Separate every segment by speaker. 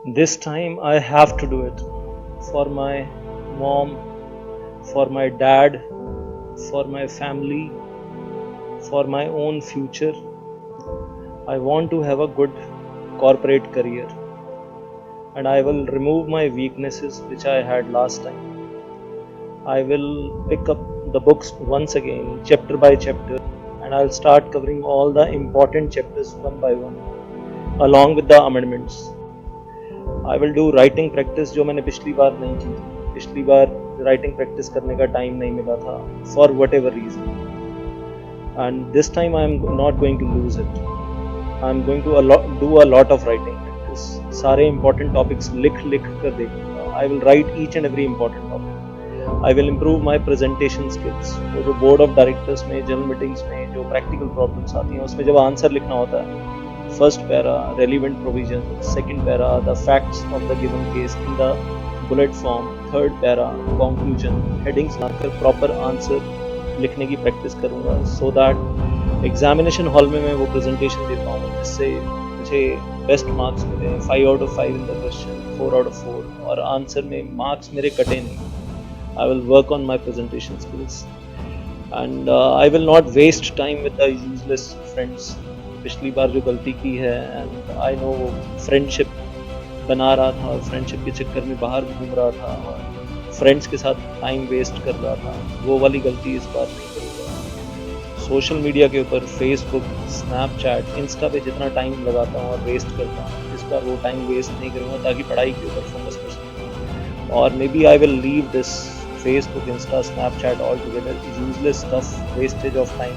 Speaker 1: This time I have to do it for my mom, for my dad, for my family, for my own future. I want to have a good corporate career, and I will remove my weaknesses which I had last time. I will pick up the books once again, chapter by chapter, and I'll start covering all the important chapters one by one, along with the amendments. I will do writing practice जो मैंने पिछली बार नहीं की थी. पिछली बार writing practice करने का time नहीं मिला था for whatever reason, and this time I am not going to lose it. I am going to do a lot of writing practice. सारे इंपॉर्टेंट टॉपिक्स लिख कर देखूंगा. I will write each and every important topic. I will improve my presentation skills. वो जो board of directors में, general meetings में जो practical problems आती हैं उसमें जब आंसर लिखना होता है, first para relevant provision, second para the facts of the given case in the bullet form, third para conclusion, headings locker proper answer लिखने की प्रैक्टिस करूँगा so that एग्जामिनेशन हॉल में मैं वो प्रेजेंटेशन दे पाऊँ जिससे मुझे बेस्ट मार्क्स मिले. 5 out of 5 in the question, 4 out of 4, और आंसर में मार्क्स मेरे कटे नहीं. I will work on my presentation skills and I will not waste time with the useless friends. पिछली बार जो गलती की है, एंड आई नो फ्रेंडशिप बना रहा था और फ्रेंडशिप के चक्कर में बाहर घूम रहा था और फ्रेंड्स के साथ टाइम वेस्ट कर रहा था, वो वाली गलती इस बार नहीं करूँगा. सोशल मीडिया के ऊपर फेसबुक, स्नैपचैट, इंस्टा पे जितना टाइम लगाता हूँ और वेस्ट करता हूँ, इस बार वो टाइम वेस्ट नहीं करूँगा ताकि पढ़ाई के ऊपर फोकस कर सकूँ. और maybe I will leave this Facebook, Insta, Snapchat all together. Useless stuff, wastage of time,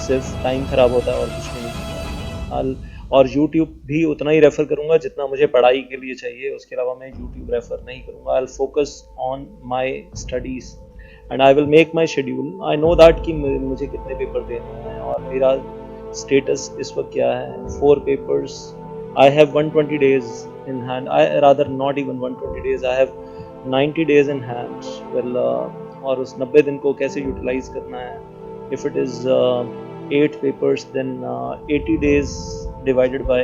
Speaker 1: सिर्फ टाइम खराब होता है और कुछ नहीं. और YouTube भी उतना ही रेफर करूंगा जितना मुझे पढ़ाई के लिए चाहिए. उसके अलावा मैं YouTube रेफर नहीं करूंगा. I will focus on my studies and I will make my schedule. I know that कि मुझे कितने पेपर देने हैं और मेरा स्टेटस इस वक्त क्या है. 4 papers. I have 120 days in hand. I rather not even 120 days, I have 90 days in hand. Well, और उस 90 दिन को कैसे यूटिलाइज करना है. If it is 8 papers, then 80 days divided by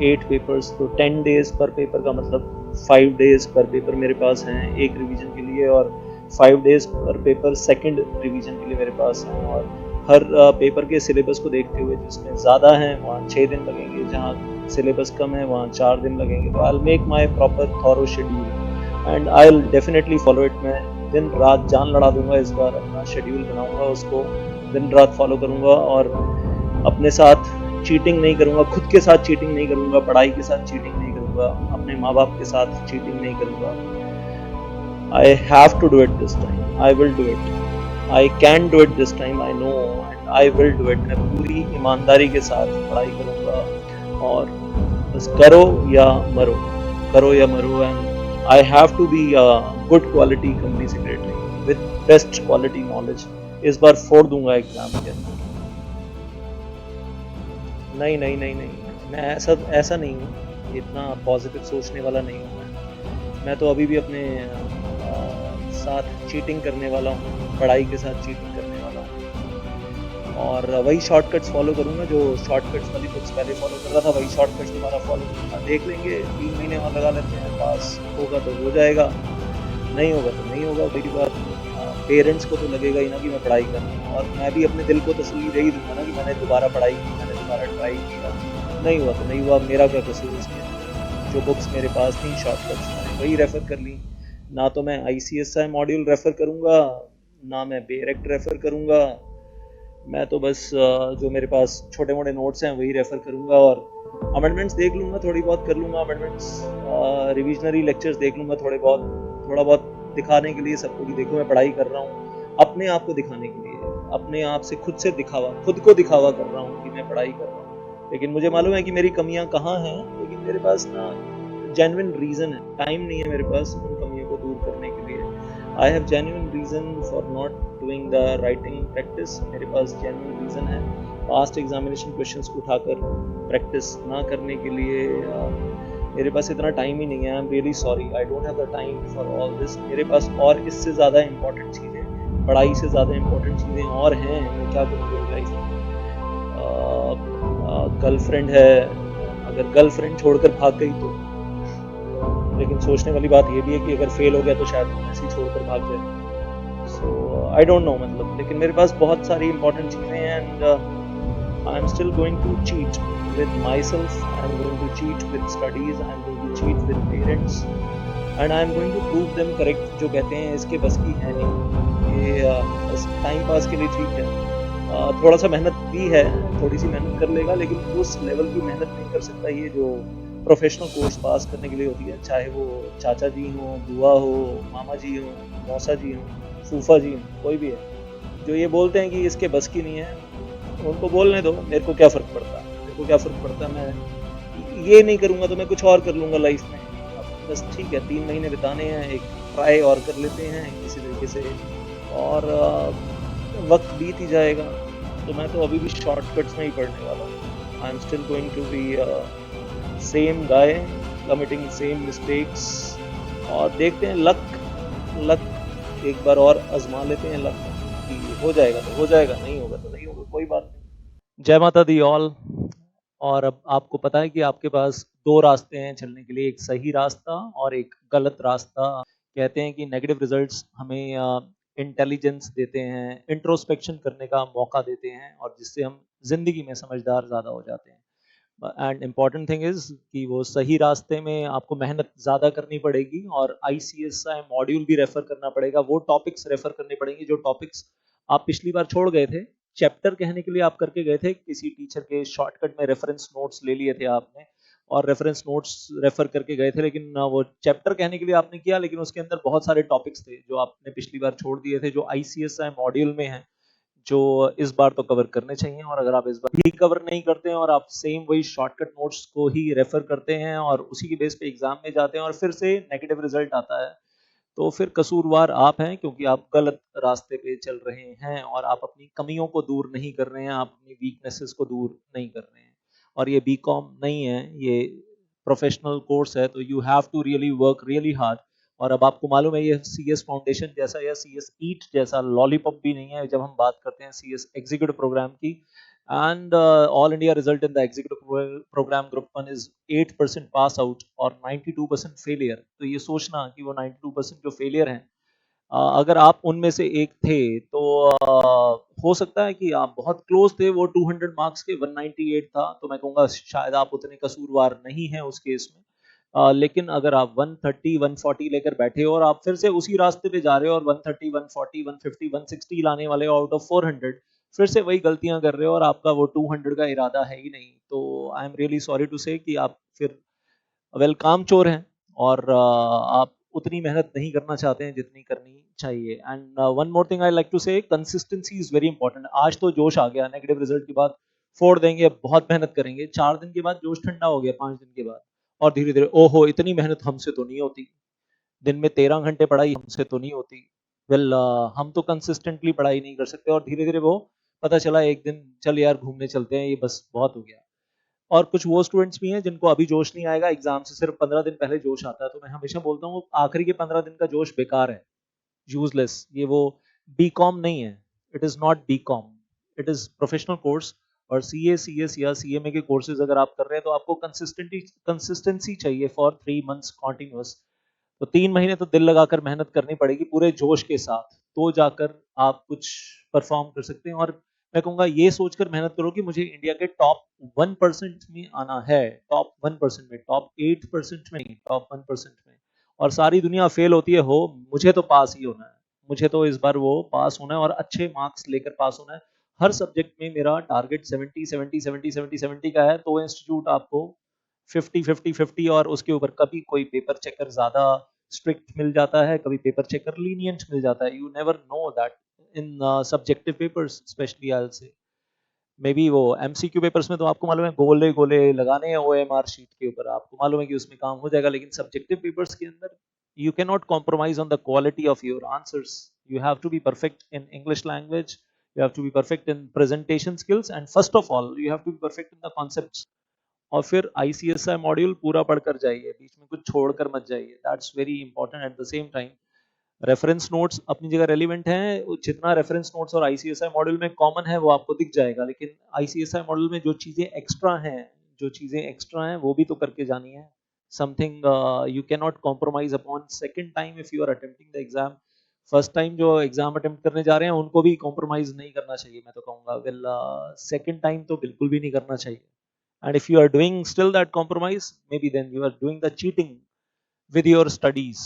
Speaker 1: 8 papers, तो 10 days पर पेपर का मतलब 5 days पर पेपर मेरे पास हैं एक रिवीजन के लिए, और 5 days पर पेपर सेकंड रिवीजन के लिए मेरे पास हैं. और हर पेपर के सिलेबस को देखते हुए जिसमें ज़्यादा हैं वहाँ 6 दिन लगेंगे, जहाँ सिलेबस कम है वहाँ 4 दिन लगेंगे. तो I will make my proper thorough schedule and I will definitely follow it. मैं दिन रात जान लड़ा दूंगा इस बार. अपना शेड्यूल बनाऊंगा, उसको दिन रात फॉलो करूंगा और अपने साथ चीटिंग नहीं करूंगा. खुद के साथ चीटिंग नहीं करूंगा, पढ़ाई के साथ चीटिंग नहीं करूंगा, अपने माँ बाप के साथ चीटिंग नहीं करूंगा. I have to do it this time. I will do it. I can do it this time. I know and I will do it. मैं पूरी ईमानदारी के साथ पढ़ाई करूंगा और बस करो या मरो, करो या मरो. And I have to be good quality company secretary with best quality knowledge. इस बार फोड़ दूंगा एग्जाम के अंदर. नहीं, मैं ऐसा नहीं हूँ. इतना पॉजिटिव सोचने वाला नहीं हूँ. मैं तो अभी भी अपने साथ चीटिंग करने वाला हूँ, पढ़ाई के साथ चीटिंग करने वाला हूँ. और वही शॉर्टकट्स फॉलो करूँगा जो शॉर्टकट्स वाली बुक्स पहले फॉलो कर रहा था, वही शॉर्टकट्स दोबारा फॉलो करूँगा. देख लेंगे, 3 महीने और लगा लेते हैं. पास होगा तो हो जाएगा, नहीं होगा तो नहीं होगा. मेरी बात पेरेंट्स को तो लगेगा ही ना कि मैं पढ़ाई कर रहा हूँ, और मैं भी अपने दिल को तसल्ली दे ही दूंगा ना कि मैंने दोबारा पढ़ाई की, मैंने दोबारा ट्राई किया. नहीं हुआ तो नहीं हुआ, मेरा क्या कसूर इसमें. जो बुक्स मेरे पास थी शॉर्टकट्स, मैंने वही रेफ़र कर ली. ना तो मैं ICSI मॉड्यूल रेफ़र करूँगा, ना मैं बेरेक्ट रेफ़र करूँगा. मैं तो बस जो मेरे पास छोटे मोटे नोट्स हैं वही रेफ़र करूँगा, और अमेंडमेंट्स देख लूँगा, थोड़ी बहुत कर लूँगा अमेंडमेंट्स. रिविजनरी लेक्चर्स देख लूँगा थोड़ा बहुत दिखाने के लिए सबको कि देखो मैं पढ़ाई कर रहा हूँ. अपने आप को दिखाने के लिए, अपने आप से खुद को दिखावा कर रहा हूँ कि मैं पढ़ाई कर रहा हूँ. लेकिन मुझे मालूम है कि मेरी कमियाँ कहाँ हैं. लेकिन मेरे पास ना जेन्युइन रीज़न है. टाइम नहीं है मेरे पास उन कमियों को दूर करने के लिए. I have genuine reason for not doing the writing practice. मेरे पास जेन्युइन रीज़न है. पास्ट एग्जामिनेशन क्वेश्चंस को उठाकर प्रैक्टिस ना करने के लिए मेरे पास इतना टाइम ही नहीं है. आई am really sorry, I don't have the time for all this. मेरे पास और इससे ज़्यादा इम्पोर्टेंट चीज़ें, पढ़ाई से ज़्यादा इम्पोर्टेंट चीज़ें और हैं. मैं क्या करूँगा लाइफ में. गर्लफ्रेंड है, अगर गर्लफ्रेंड छोड़कर भाग गई तो, लेकिन सोचने वाली बात ये भी है कि अगर फेल हो गया तो शायद ऐसे ही छोड़कर भाग जाए। सो आई डोंट नो, मतलब लेकिन मेरे पास बहुत सारी इंपॉर्टेंट चीज़ें हैं and I am still going to cheat with myself, I am going to cheat with studies, I am going to cheat with parents and I am going to prove them correct। जो कहते हैं इसके बस की है नहीं, ये बस टाइम पास के लिए ठीक है, थोड़ा सा मेहनत भी है, थोड़ी सी मेहनत कर लेगा, लेकिन उस लेवल की मेहनत नहीं कर सकता ये जो प्रोफेशनल कोर्स पास करने के लिए होती है, चाहे वो चाचा जी हो, बुआ हो, मामा जी हो, मौसा जी हो, फूफा जी हो, कोई भी है जो ये बोलते हैं कि इसके बस की नहीं है, उनको बोलने दो, मेरे को क्या फ़र्क पड़ता है, मेरे को क्या फ़र्क पड़ता है, मैं ये नहीं करूँगा तो मैं कुछ और कर लूँगा लाइफ में। अब बस ठीक है, 3 महीने बिताने हैं, एक ट्राई और कर लेते हैं किसी तरीके से, और वक्त बीत ही जाएगा। तो मैं तो अभी भी शॉर्टकट्स में ही पढ़ने वाला हूँ। I am still going to be same guy committing same mistakes, और देखते हैं लक एक बार और आजमा लेते हैं लक, कि हो जाएगा तो हो जाएगा, नहीं होगा तो नहीं होगा, कोई बात नहीं। जय माता दी ऑल। और अब आपको पता है कि आपके पास 2 रास्ते हैं चलने के लिए, एक सही रास्ता और एक गलत रास्ता। कहते हैं कि नेगेटिव रिजल्ट्स हमें इंटेलिजेंस देते हैं, इंट्रोस्पेक्शन करने का मौका देते हैं, और जिससे हम जिंदगी में समझदार ज़्यादा हो जाते हैं। एंड इम्पॉर्टेंट थिंग इज कि वो सही रास्ते में आपको मेहनत ज़्यादा करनी पड़ेगी, और ICSI मॉड्यूल भी रेफर करना पड़ेगा, वो टॉपिक्स रेफर करने पड़ेंगे जो टॉपिक्स आप पिछली बार छोड़ गए थे। चैप्टर कहने के लिए आप करके गए थे, किसी टीचर के शॉर्टकट में रेफरेंस नोट्स ले लिए थे आपने, और रेफरेंस नोट्स रेफर करके गए थे, लेकिन वो चैप्टर कहने के लिए आपने किया, लेकिन उसके अंदर बहुत सारे टॉपिक्स थे जो आपने पिछली बार छोड़ दिए थे, जो ICSI मॉड्यूल में है, जो इस बार तो कवर करने चाहिए। और अगर आप इस बार भी कवर नहीं करते हैं और आप सेम वही शॉर्टकट नोट्स को ही रेफर करते हैं और उसी के बेस पे एग्जाम में जाते हैं और फिर से नेगेटिव रिजल्ट आता है, तो फिर कसूरवार आप हैं, क्योंकि आप गलत रास्ते पे चल रहे हैं और आप अपनी कमियों को दूर नहीं कर रहे हैं, आप अपनी वीकनेसेस को दूर नहीं कर रहे हैं। और ये बीकॉम नहीं है, ये प्रोफेशनल कोर्स है, तो you have to really work really hard. और अब आपको मालूम है ये CS फाउंडेशन जैसा या CS ईट जैसा लॉलीपॉप भी नहीं है जब हम बात करते हैं CS एग्जीक्यूटिव प्रोग्राम की। And all India result in the executive program group 1 is 8% pass out और 92% फेलियर। तो ये सोचना कि वो 92% जो फेलियर हैं, अगर आप उनमें से एक थे तो हो सकता है कि आप बहुत क्लोज थे, वो 200 मार्क्स के 198 था, तो मैं कहूँगा शायद आप उतने कसूरवार नहीं हैं उस केस में। लेकिन अगर आप 130 140 लेकर बैठे हो और आप फिर से उसी रास्ते पे जा रहे हो और 130 140 150 160 लाने वाले हो आउट ऑफ 400, फिर से वही गलतियां कर रहे हो और आपका वो 200 का इरादा है ही नहीं, तो I am really sorry to say कि आप फिर वेल काम चोर हैं, और आप उतनी मेहनत नहीं करना चाहते हैं जितनी करनी चाहिए। And one more thing I like to say, consistency is very important. आज तो जोश आ गया, नेगेटिव रिजल्ट के बाद फोड़ देंगे, बहुत मेहनत करेंगे, 4 दिन के बाद जोश ठंडा हो गया, 5 दिन के बाद, और धीरे धीरे ओहो इतनी मेहनत हमसे तो नहीं होती, दिन में 13 घंटे पढ़ाई हमसे तो नहीं होती। वेल हम तो कंसिस्टेंटली पढ़ाई नहीं कर सकते, और धीरे धीरे वो पता चला एक दिन चल यार घूमने चलते हैं, ये बस बहुत हो गया। और कुछ वो स्टूडेंट्स भी हैं जिनको अभी जोश नहीं आएगा, एग्जाम से सिर्फ 15 दिन पहले जोश आता है, तो मैं हमेशा बोलता हूँ आखिरी के 15 दिन का जोश बेकार है, यूजलेस। ये वो बीकॉम नहीं है, it is not BCom, it is professional course. और CS या CMA के कोर्सेज अगर आप कर रहे हैं तो आपको कंसिस्टेंसी चाहिए फॉर 3 मंथ्स कॉन्टिन्यूस। तो 3 महीने तो दिल लगाकर मेहनत करनी पड़ेगी पूरे जोश के साथ, तो जाकर आप कुछ परफॉर्म कर सकते हैं। और मैं कहूँगा ये सोचकर मेहनत करो कि मुझे इंडिया के टॉप 1% में आना है, टॉप 1% में, टॉप 8% में नहीं, टॉप 1% में। और सारी दुनिया फेल होती है, हो मुझे तो पास ही होना है, मुझे तो इस बार वो पास होना है और अच्छे मार्क्स लेकर पास होना है। हर सब्जेक्ट में मेरा टारगेट 70 70 70 70 70 का है, तो इंस्टीट्यूट आपको 50 50 50 और उसके ऊपर कभी कोई पेपर चेकर ज्यादा स्ट्रिक्ट मिल जाता है, कभी पेपर चेकर लीनियंट मिल जाता है, you never know that in subjective papers specially. I say maybe वो MCQ पेपर्स में तो आपको मालूम है गोले गोले लगाने हैं OMR शीट के ऊपर, आपको मालूम है कि उसमें काम हो जाएगा, लेकिन सब्जेक्टिव पेपर्स के अंदर you can not compromise on the quality of your answers. You have to be perfect in English language, you have to be perfect in presentation skills, and first of all you have to be perfect in the concepts। और फिर ICSI module पूरा पढ़कर जाइए, बीच में कुछ छोड़कर मत जाइए, that's very important. At the same time reference notes अपनी जगह रेलिवेंट हैं, जितना रेफरेंस नोट्स और ICSI मॉड्यूल में कॉमन है वो आपको दिख जाएगा, लेकिन ICSI मॉड्यूल में जो चीज़ें एक्स्ट्रा हैं,
Speaker 2: जो चीज़ें एक्स्ट्रा हैं वो भी तो करके जानी है. Something you can not compromise upon second time if you are attempting the exam. First time जो एग्जाम अटेम्प्ट करने जा रहे हैं उनको भी कॉम्प्रोमाइज नहीं करना चाहिए, मैं तो कहूँगा. वेल, सेकेंड टाइम तो बिल्कुल भी नहीं करना चाहिए. And if you are doing still that compromise, maybe then you are doing the cheating with your studies.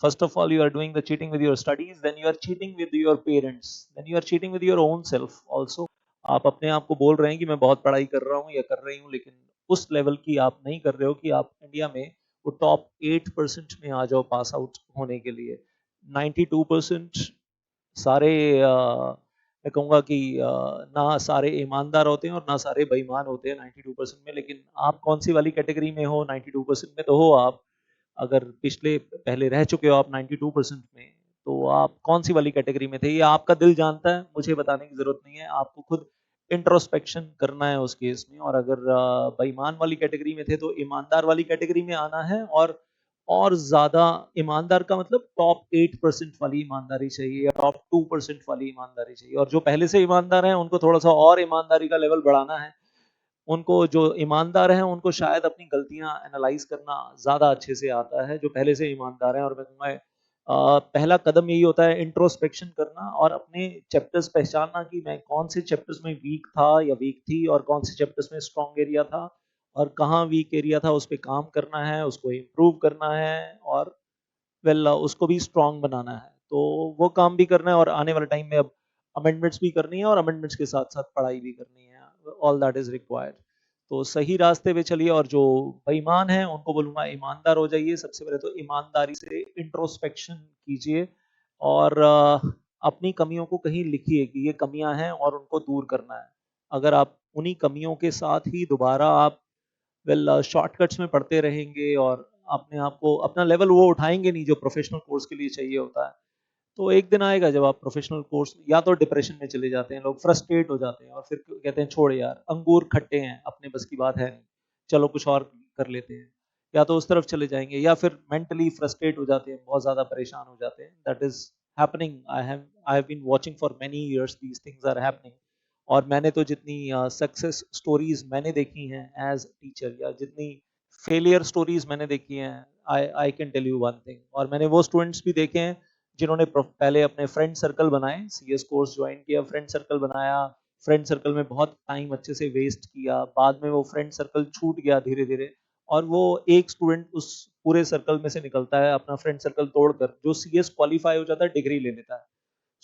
Speaker 2: First of all, you are doing the cheating with your studies, then you are cheating with your parents, then you are cheating with your own self also. आप अपने आप को बोल रहे हैं कि मैं बहुत पढ़ाई कर रहा हूँ या कर रही हूँ, लेकिन उस लेवल की आप नहीं कर रहे हो कि आप इंडिया में वो टॉप 8% में आ जाओ पास आउट होने के लिए. 92% सारे मैं कहूँगा कि ना सारे ईमानदार होते हैं और ना सारे बेईमान होते हैं 92% में. लेकिन आप कौन सी वाली कैटेगरी में हो? 92% में तो हो आप. अगर पिछले पहले रह चुके हो आप 92% में, तो आप कौन सी वाली कैटेगरी में थे ये आपका दिल जानता है, मुझे बताने की जरूरत नहीं है. आपको खुद इंट्रोस्पेक्शन करना है उस केस में. और अगर बेईमान वाली कैटेगरी में थे तो ईमानदार वाली कैटेगरी में आना है. और ज्यादा ईमानदार का मतलब टॉप 8% वाली ईमानदारी चाहिए या टॉप 2% वाली ईमानदारी चाहिए. और जो पहले से ईमानदार हैं उनको थोड़ा सा और ईमानदारी का लेवल बढ़ाना है. उनको जो ईमानदार हैं उनको शायद अपनी गलतियां एनालाइज करना ज्यादा अच्छे से आता है जो पहले से ईमानदार हैं. और मैं कहूँगा पहला कदम यही होता है इंट्रोस्पेक्शन करना और अपने चैप्टर्स पहचानना कि मैं कौन से चैप्टर्स में वीक था या वीक थी और कौन से चैप्टर्स में स्ट्रॉन्ग एरिया था और कहाँ वीक एरिया था उस पर काम करना है, उसको इम्प्रूव करना है और वेल उसको भी स्ट्रॉन्ग बनाना है. तो वो काम भी करना है और आने वाले टाइम में अब अमेंडमेंट्स भी करनी है और अमेंडमेंट्स के साथ साथ पढ़ाई भी करनी है. All that is required. तो सही रास्ते पे चलिए. और जो बेईमान हैं उनको बोलूँगा ईमानदार हो जाइए. सबसे पहले तो ईमानदारी से इंट्रोस्पेक्शन कीजिए और अपनी कमियों को कहीं लिखिए कि ये कमियां हैं और उनको दूर करना है. अगर आप उन्हीं कमियों के साथ ही दोबारा आप वेल शॉर्टकट्स में पढ़ते रहेंगे और अपने आप को अपना लेवल वो उठाएंगे नहीं जो प्रोफेशनल कोर्स के लिए चाहिए होता है, तो एक दिन आएगा जब आप प्रोफेशनल कोर्स या तो डिप्रेशन में चले जाते हैं लोग, फ्रस्ट्रेट हो जाते हैं और फिर कहते हैं छोड़ यार अंगूर खट्टे हैं, अपने बस की बात है नहीं, चलो कुछ और कर लेते हैं. या तो उस तरफ चले जाएंगे या फिर मेंटली फ्रस्ट्रेट हो जाते हैं, बहुत ज्यादा परेशान हो जाते हैं. That is happening. I have been watching for many years these things are happening. और मैंने तो जितनी सक्सेस स्टोरीज मैंने देखी हैं एज टीचर या जितनी फेलियर स्टोरीज मैंने देखी हैं, I I can tell you one thing. और मैंने वो स्टूडेंट्स भी देखे हैं जिन्होंने पहले अपने फ्रेंड सर्कल बनाए, सीएस कोर्स ज्वाइन किया, फ्रेंड सर्कल बनाया, फ्रेंड सर्कल में बहुत टाइम अच्छे से वेस्ट किया, बाद में वो फ्रेंड सर्कल छूट गया धीरे धीरे. और वो एक स्टूडेंट उस पूरे सर्कल में से निकलता है अपना फ्रेंड सर्कल तोड़कर, जो सीएस क्वालिफाई हो जाता है, डिग्री ले लेता है,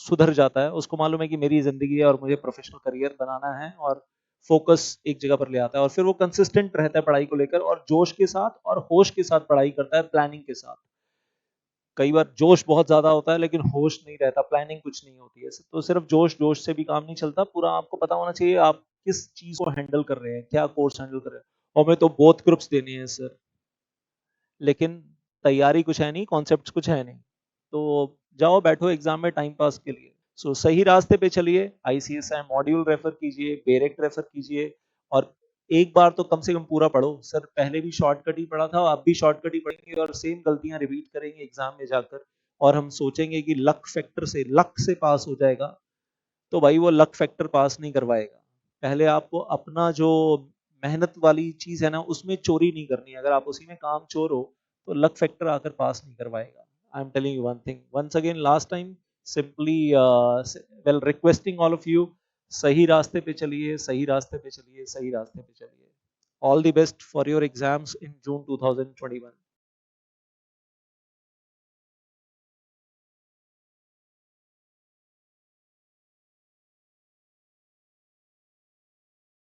Speaker 2: सुधर जाता है, उसको मालूम है कि मेरी जिंदगी है और मुझे प्रोफेशनल करियर बनाना है और फोकस एक जगह पर ले आता है. और फिर वो कंसिस्टेंट रहता है पढ़ाई को लेकर और जोश के साथ और होश के साथ पढ़ाई करता है, प्लानिंग के साथ. कई बार जोश बहुत ज्यादा होता है लेकिन होश नहीं रहता, प्लानिंग कुछ नहीं होती है. तो सिर्फ जोश जोश से भी काम नहीं चलता, पूरा आपको पता होना चाहिए आप किस चीज को हैंडल कर रहे हैं, क्या कोर्स हैंडल कर रहे हैं. और मैं तो बोथ ग्रुप्स देने हैं सर, लेकिन तैयारी कुछ है नहीं, कॉन्सेप्ट कुछ है नहीं, तो जाओ बैठो एग्जाम में टाइम पास के लिए. सो सही रास्ते पे चलिए. आईसीएसआई मॉड्यूल रेफर कीजिए, बेरेक्ट रेफर कीजिए और एक बार तो कम से कम पूरा पढ़ो. सर पहले भी शॉर्टकट ही पढ़ा था, आप भी शॉर्टकट ही पढ़ेंगे और सेम गलतियां रिपीट करेंगे एग्जाम में जाकर. और हम सोचेंगे कि लक से पास हो जाएगा, तो भाई वो लक फैक्टर पास नहीं करवाएगा. पहले आपको अपना जो मेहनत वाली चीज है ना उसमें चोरी नहीं करनी है. अगर आप उसी में काम चोर हो तो लक फैक्टर आकर पास नहीं करवाएगा. I am telling you one thing once again last time, simply well requesting all of you, सही रास्ते पे चलिए, सही रास्ते पे चलिए, सही रास्ते पे चलिए. All the best for your exams in June 2021.